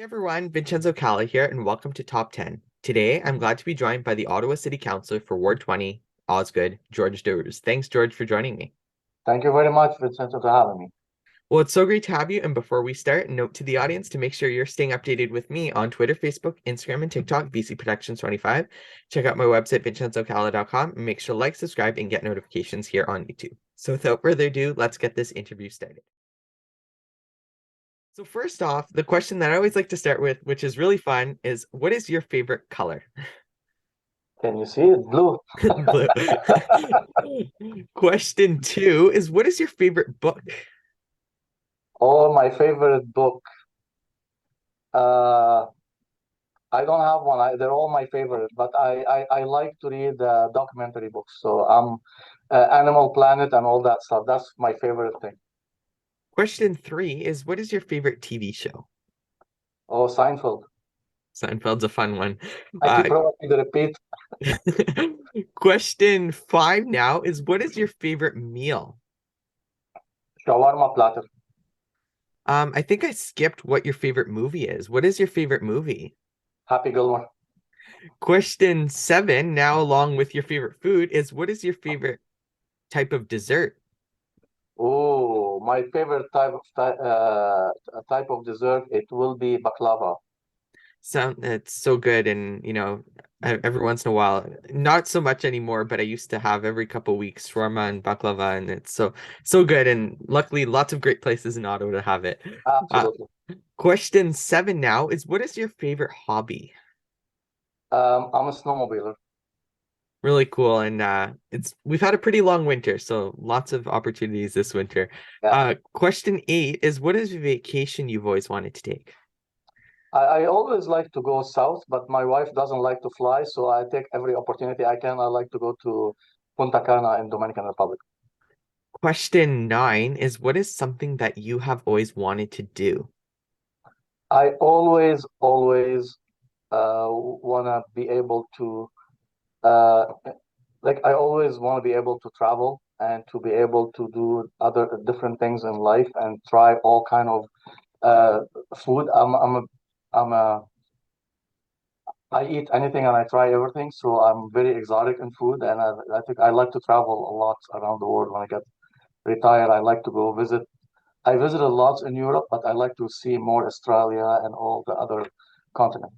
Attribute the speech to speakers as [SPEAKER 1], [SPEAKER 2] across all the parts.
[SPEAKER 1] Everyone, Vincenzo Calla here, and welcome to Top 10. Today, I'm glad to be joined by the Ottawa City Councillor for Ward 20, Osgoode, George Darouze. Thanks, George, for joining me.
[SPEAKER 2] Thank you very much, Vincenzo, for having me.
[SPEAKER 1] Well, it's so great to have you. And before we start, note to the audience to make sure you're staying updated with me on Twitter, Facebook, Instagram, and TikTok, VC Productions 25. Check out my website, vincenzocalla.com, and make sure to like, subscribe, and get notifications here on YouTube. So without further ado, let's get this interview started. So first off, the question that I always like to start with, which is really fun, is what is your favorite color?
[SPEAKER 2] Can you see it? Blue.
[SPEAKER 1] Blue. Question two is what is your favorite book?
[SPEAKER 2] Oh, my favorite book. Uh, I don't have one. They're all my favorite, but I like to read documentary books. So Animal Planet and all that stuff. That's my favorite thing.
[SPEAKER 1] Question three is what is your favorite TV show?
[SPEAKER 2] Oh, Seinfeld.
[SPEAKER 1] Seinfeld's a fun one.
[SPEAKER 2] I keep promising to repeat.
[SPEAKER 1] Question five now is what is your favorite meal?
[SPEAKER 2] Shawarma platter.
[SPEAKER 1] I think I skipped what your favorite movie is. What is your favorite movie?
[SPEAKER 2] Happy Gilmore.
[SPEAKER 1] Question seven, now along with your favorite food, is what is your favorite type of dessert?
[SPEAKER 2] Oh, my favorite type of dessert, it will be baklava.
[SPEAKER 1] It's so good, and every once in a while, not so much anymore, but I used to have every couple of weeks shawarma and baklava, and it's so good, and luckily lots of great places in Ottawa to have it.
[SPEAKER 2] Absolutely.
[SPEAKER 1] Question seven now is what is your favorite hobby?
[SPEAKER 2] I'm a snowmobiler.
[SPEAKER 1] Really cool, and we've had a pretty long winter, so lots of opportunities this winter.
[SPEAKER 2] Yeah.
[SPEAKER 1] Question eight is what is a vacation you've always wanted to take?
[SPEAKER 2] I always like to go south, but my wife doesn't like to fly, so I take every opportunity I can. I like to go to Punta Cana in Dominican Republic.
[SPEAKER 1] Question nine is what is something that you have always wanted to do?
[SPEAKER 2] I always wanna be able to uh, I always want to be able to travel and to be able to do other different things in life and try all kind of uh, food. I'm a I eat anything and I try everything, so I'm very exotic in food, and I think I like to travel a lot around the world. When I get retired, I like to go visit. I visited lots in Europe, but I like to see more Australia and all the other continents.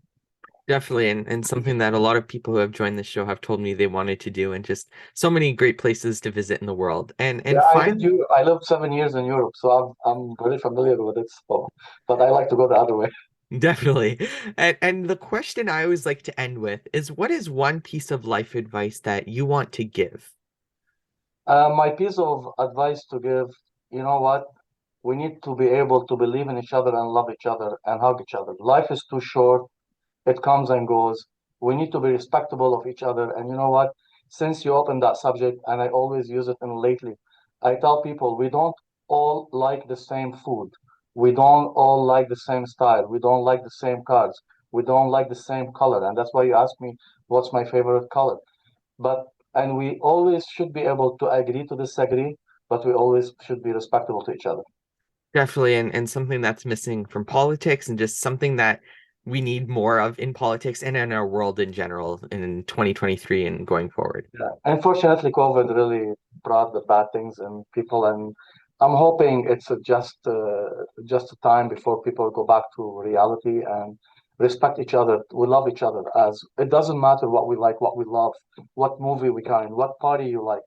[SPEAKER 1] Definitely, and something that a lot of people who have joined the show have told me they wanted to do, and just so many great places to visit in the world. And
[SPEAKER 2] Yeah, I did.
[SPEAKER 1] finally,
[SPEAKER 2] I lived 7 years in Europe, so I'm very familiar with it. So, but I like to go the other way.
[SPEAKER 1] definitely. And the question I always like to end with is what is one piece of life advice that you want to give?
[SPEAKER 2] My piece of advice to give, you know what? We need to be able to believe in each other and love each other and hug each other. Life is too short. It comes and goes. We need to be respectable of each other. And you know what? Since you opened that subject, and I always use it in lately, I tell people we don't all like the same food. We don't all like the same style. We don't like the same cars. We don't like the same color. And that's why you asked me what's my favorite color. But and we always should be able to agree to disagree, but we always should be respectable to each other.
[SPEAKER 1] Definitely, and something that's missing from politics and just something that we need more of in politics and in our world in general in 2023 and going forward.
[SPEAKER 2] Yeah. Unfortunately, COVID really brought the bad things in people, and I'm hoping it's just a time before people go back to reality and respect each other. We love each other as it doesn't matter what we like, what we love, what movie we kind, what party you like.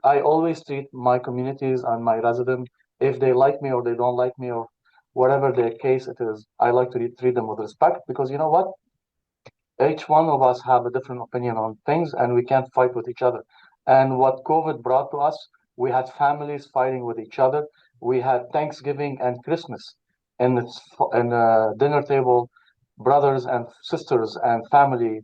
[SPEAKER 2] I always treat my communities and my residents, if they like me or they don't like me or whatever the case it is, I like to treat them with respect because you know what? Each one of us have a different opinion on things and we can't fight with each other. And what COVID brought to us, we had families fighting with each other. We had Thanksgiving and Christmas and it's and dinner table, brothers and sisters and family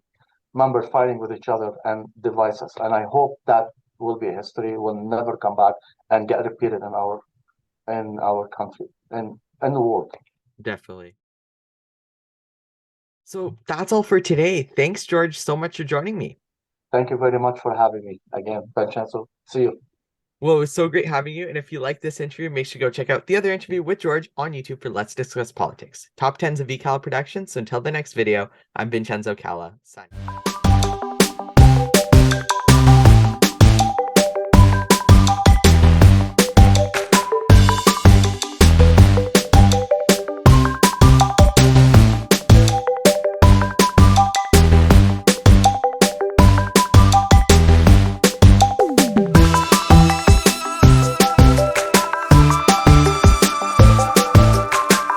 [SPEAKER 2] members fighting with each other and divide us. And I hope that will be history, will never come back and get repeated in our country and the world.
[SPEAKER 1] Definitely. So that's all for today. Thanks, George, so much for joining me.
[SPEAKER 2] Thank you very much for having me again, Vincenzo. See you.
[SPEAKER 1] Well, it was so great having you. And if you like this interview, make sure to go check out the other interview with George on YouTube for Let's Discuss Politics. Top 10s of VCalla Production. So until the next video, I'm Vincenzo Calla. Signing.